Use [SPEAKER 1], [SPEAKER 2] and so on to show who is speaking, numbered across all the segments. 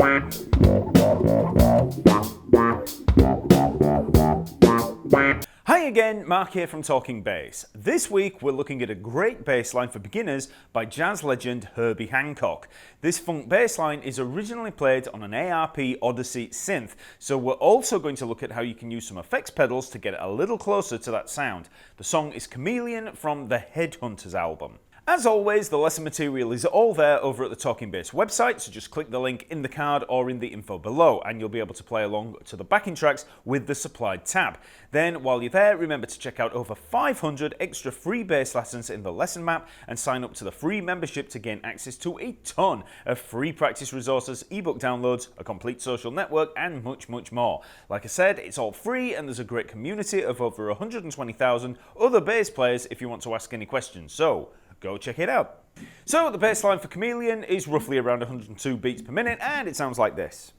[SPEAKER 1] Hi again, Mark here from Talking Bass. This week we're looking at a great bass line for beginners by jazz legend Herbie Hancock. This funk bass line is originally played on an ARP Odyssey synth, so we're also going to look at how you can use some effects pedals to get it a little closer to that sound. The song is Chameleon from the Headhunters album. As always, the lesson material is all there over at the Talking Bass website, so just click the link in the card or in the info below and you'll be able to play along to the backing tracks with the supplied tab. Then, while you're there, remember to check out over 500 extra free bass lessons in the lesson map and sign up to the free membership to gain access to a ton of free practice resources, ebook downloads, a complete social network, and much, much more. Like I said, it's all free and there's a great community of over 120,000 other bass players if you want to ask any questions. So, go check it out. So the bass line for Chameleon is roughly around 102 beats per minute and it sounds like this.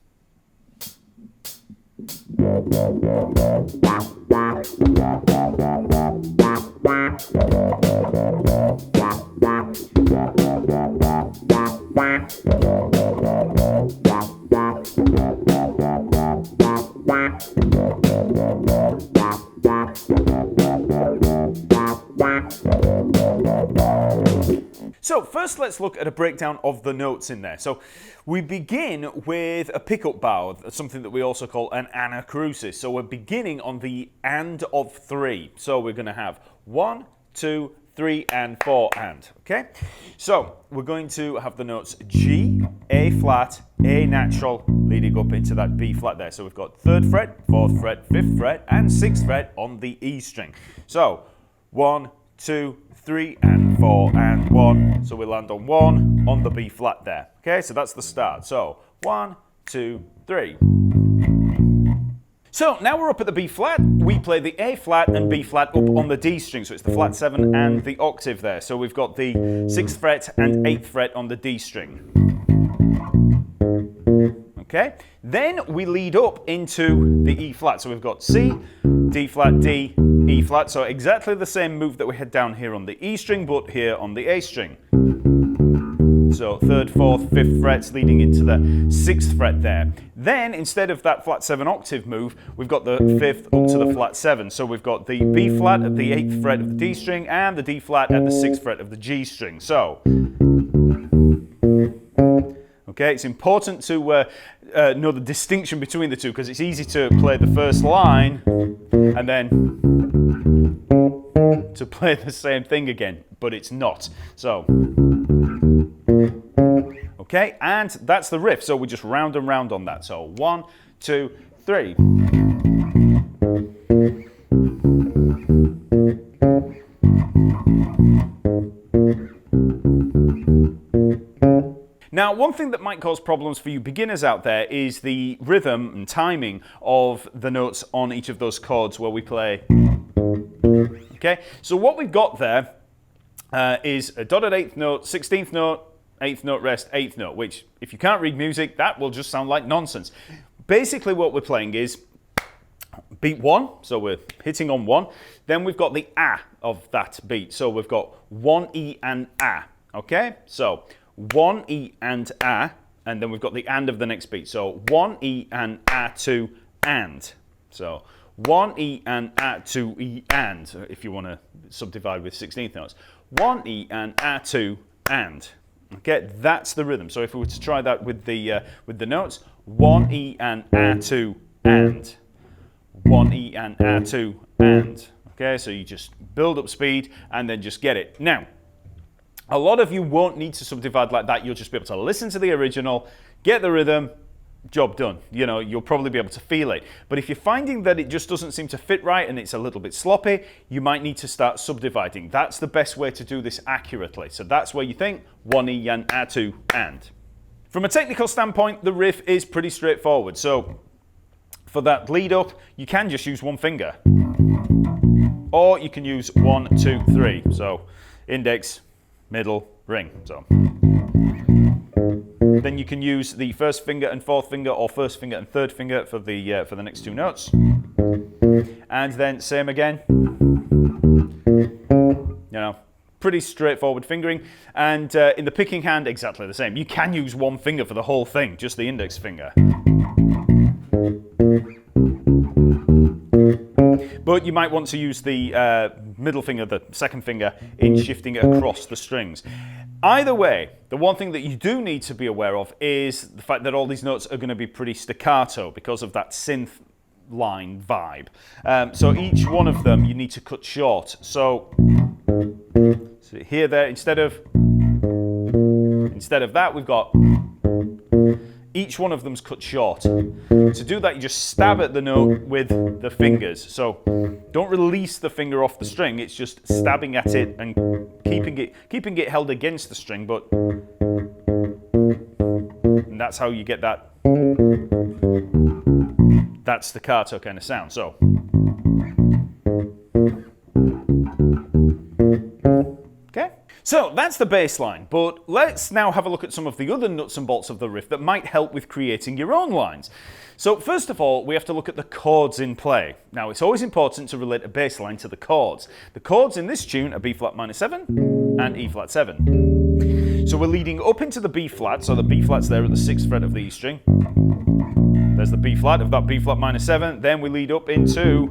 [SPEAKER 1] So first let's look at a breakdown of the notes in there. So we begin with a pickup bow, something that we also call an anacrusis. So we're beginning on the and of 3. So we're going to have 1, 2, 3, and 4 and. Okay? So we're going to have the notes G, A flat, A natural, leading up into that B flat there. So we've got 3rd fret, 4th fret, 5th fret, and 6th fret on the E string. So 1, 2, 3, and 4, and 1. So we land on 1 on the B flat there. Okay, so that's the start. So 1, 2, 3. So now we're up at the B flat. We play the A flat and B flat up on the D string. So it's the flat 7 and the octave there. So we've got the 6th fret and 8th fret on the D string. Okay, then we lead up into the E flat. So we've got C, D flat, D, E flat. So exactly the same move that we had down here on the E string, but here on the A string. So 3rd, 4th, 5th frets leading into the 6th fret there. Then instead of that flat 7 octave move, we've got the 5th up to the flat 7. So we've got the B flat at the 8th fret of the D string and the D flat at the 6th fret of the G string. So okay, it's important to know the distinction between the two because it's easy to play the first line and then to play the same thing again, but it's not. So, okay, and that's the riff. So we just round and round on that. So 1, 2, 3. Now, one thing that might cause problems for you beginners out there is the rhythm and timing of the notes on each of those chords where we play. Okay, so what we've got there is a dotted 8th note, 16th note, 8th note rest, 8th note, which if you can't read music, that will just sound like nonsense. Basically what we're playing is beat 1, so we're hitting on 1, then we've got the A of that beat, so we've got 1 E and A, okay? So 1 E and A, and then we've got the and of the next beat. So 1 E and A, 2 and. So 1 E and A, 2 E and, if you want to subdivide with 16th notes. 1 E and A, 2 and. Okay, that's the rhythm. So if we were to try that with the notes, 1 E and A, 2 and. 1 E and A, 2 and. Okay, so you just build up speed and then just get it. Now, a lot of you won't need to subdivide like that. You'll just be able to listen to the original, get the rhythm, job done. You know, you'll probably be able to feel it. But if you're finding that it just doesn't seem to fit right and it's a little bit sloppy, you might need to start subdividing. That's the best way to do this accurately. So that's where you think 1 E and A, 2 and. From a technical standpoint, the riff is pretty straightforward. So for that lead up, you can just use one finger. Or you can use 1, 2, 3. So index, middle, ring. So then you can use the first finger and fourth finger, or first finger and third finger for the next two notes. And then same again. You know, pretty straightforward fingering. And in the picking hand, exactly the same. You can use one finger for the whole thing, just the index finger. But you might want to use the middle finger, the second finger, in shifting it across the strings. Either way, the one thing that you do need to be aware of is the fact that all these notes are going to be pretty staccato because of that synth line vibe. So each one of them you need to cut short. So here, there, instead of that, we've got each one of them's cut short. To do that, you just stab at the note with the fingers. So don't release the finger off the string. It's just stabbing at it and keeping it held against the string. But and that's how you get that staccato kind of sound. So. So that's the bass line, but let's now have a look at some of the other nuts and bolts of the riff that might help with creating your own lines. So first of all, we have to look at the chords in play. Now, it's always important to relate a bass line to the chords. The chords in this tune are B flat minor 7 and E flat 7. So we're leading up into the B flat, so the B flat's there at the 6th fret of the E string. There's the B flat of that B flat minor 7. Then we lead up into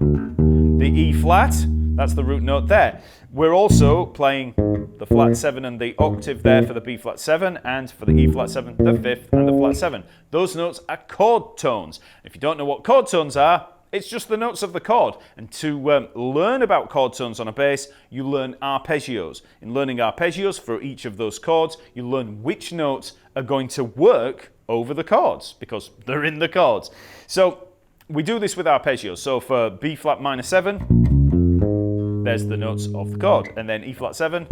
[SPEAKER 1] the E flat. That's the root note there. We're also playing the flat 7 and the octave there for the B flat 7, and for the E flat 7, the 5th and the flat 7. Those notes are chord tones. If you don't know what chord tones are, it's just the notes of the chord. And to learn about chord tones on a bass, you learn arpeggios. In learning arpeggios for each of those chords, you learn which notes are going to work over the chords, because they're in the chords. So we do this with arpeggios. So for B flat minor 7, there's the notes of the chord, and then E flat 7.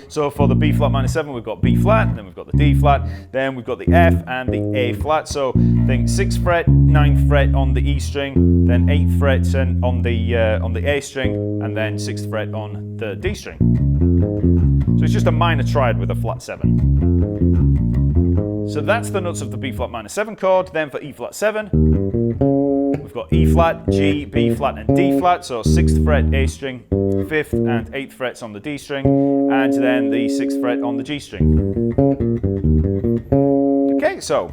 [SPEAKER 1] So for the B flat minor 7, we've got B flat, then we've got the D flat, then we've got the F and the A flat. So think 6th fret, 9th fret on the E string, then 8th fret on the A string, and then 6th fret on the D string. So it's just a minor triad with a flat 7. So that's the notes of the B flat minor 7 chord. Then for E flat 7, we've got E flat, G, B flat, and D flat. So 6th fret, A string, 5th and 8th frets on the D string, and then the 6th fret on the G string. Okay, so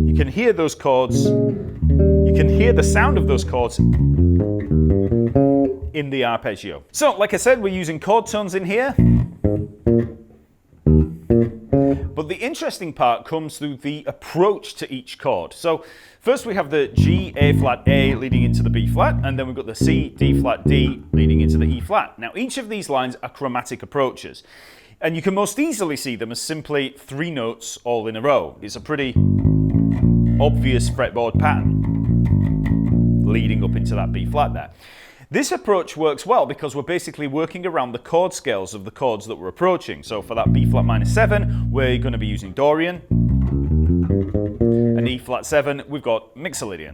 [SPEAKER 1] you can hear those chords, you can hear the sound of those chords in the arpeggio. So, like I said, we're using chord tones in here. But the interesting part comes through the approach to each chord. So first we have the G, A flat, A leading into the B flat, and then we've got the C, D flat, D leading into the E flat. Now each of these lines are chromatic approaches, and you can most easily see them as simply 3 notes all in a row. It's a pretty obvious fretboard pattern leading up into that B flat there. This approach works well because we're basically working around the chord scales of the chords that we're approaching. So for that B flat minor 7, we're going to be using Dorian. And E flat 7, we've got Mixolydian.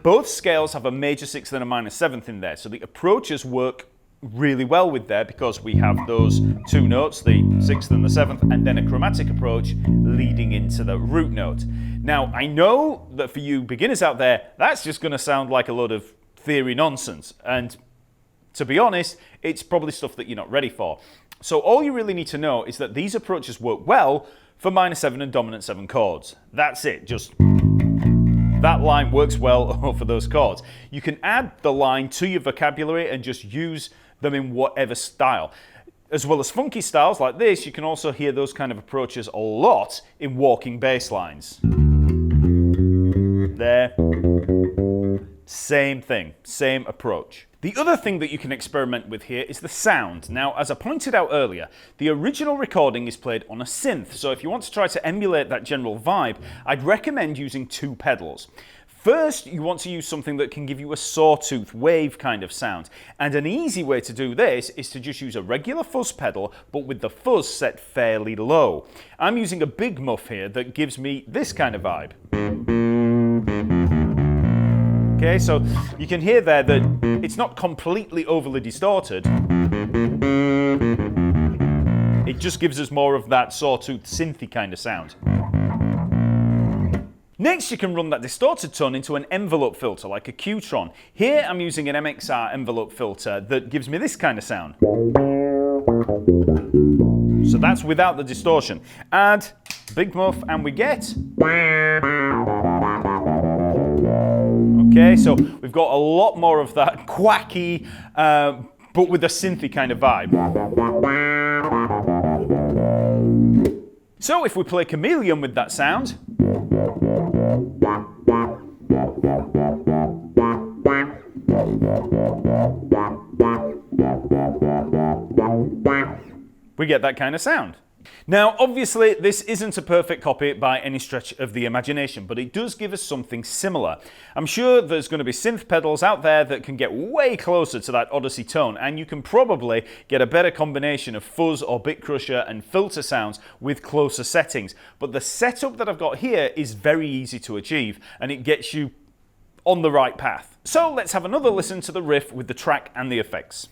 [SPEAKER 1] Both scales have a major 6th and a minor 7th in there, so the approaches work really well with there because we have those 2 notes, the 6th and the 7th, and then a chromatic approach leading into the root note. Now, I know that for you beginners out there, that's just going to sound like a load of theory nonsense, and to be honest, it's probably stuff that you're not ready for. So all you really need to know is that these approaches work well for minor 7 and dominant 7 chords. That's it, just that line works well for those chords. You can add the line to your vocabulary and just use them in whatever style. As well as funky styles like this, you can also hear those kind of approaches a lot in walking bass lines. There. Same thing, same approach. The other thing that you can experiment with here is the sound. Now, as I pointed out earlier, the original recording is played on a synth, so if you want to try to emulate that general vibe, I'd recommend using 2 pedals. First, you want to use something that can give you a sawtooth wave kind of sound, and an easy way to do this is to just use a regular fuzz pedal, but with the fuzz set fairly low. I'm using a big muff here that gives me this kind of vibe. Okay, so you can hear there that it's not completely overly distorted. It just gives us more of that sawtooth synthy kind of sound. Next, you can run that distorted tone into an envelope filter like a Qtron. Here I'm using an MXR envelope filter that gives me this kind of sound. So that's without the distortion. Add big muff and we get... Okay, so we've got a lot more of that quacky, but with a synthy kind of vibe. So if we play Chameleon with that sound, we get that kind of sound. Now, obviously, this isn't a perfect copy by any stretch of the imagination, but it does give us something similar. I'm sure there's going to be synth pedals out there that can get way closer to that Odyssey tone, and you can probably get a better combination of fuzz or bit crusher and filter sounds with closer settings. But the setup that I've got here is very easy to achieve, and it gets you on the right path. So let's have another listen to the riff with the track and the effects.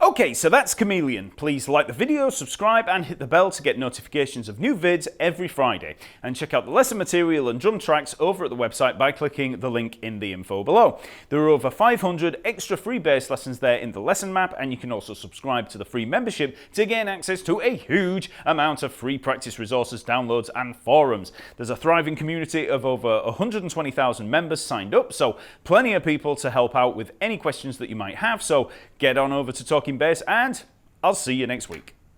[SPEAKER 1] Okay, so that's Chameleon. Please like the video, subscribe and hit the bell to get notifications of new vids every Friday. And check out the lesson material and drum tracks over at the website by clicking the link in the info below. There are over 500 extra free bass lessons there in the lesson map, and you can also subscribe to the free membership to gain access to a huge amount of free practice resources, downloads and forums. There's a thriving community of over 120,000 members signed up, so plenty of people to help out with any questions that you might have. So get on over to Talkingbass and I'll see you next week.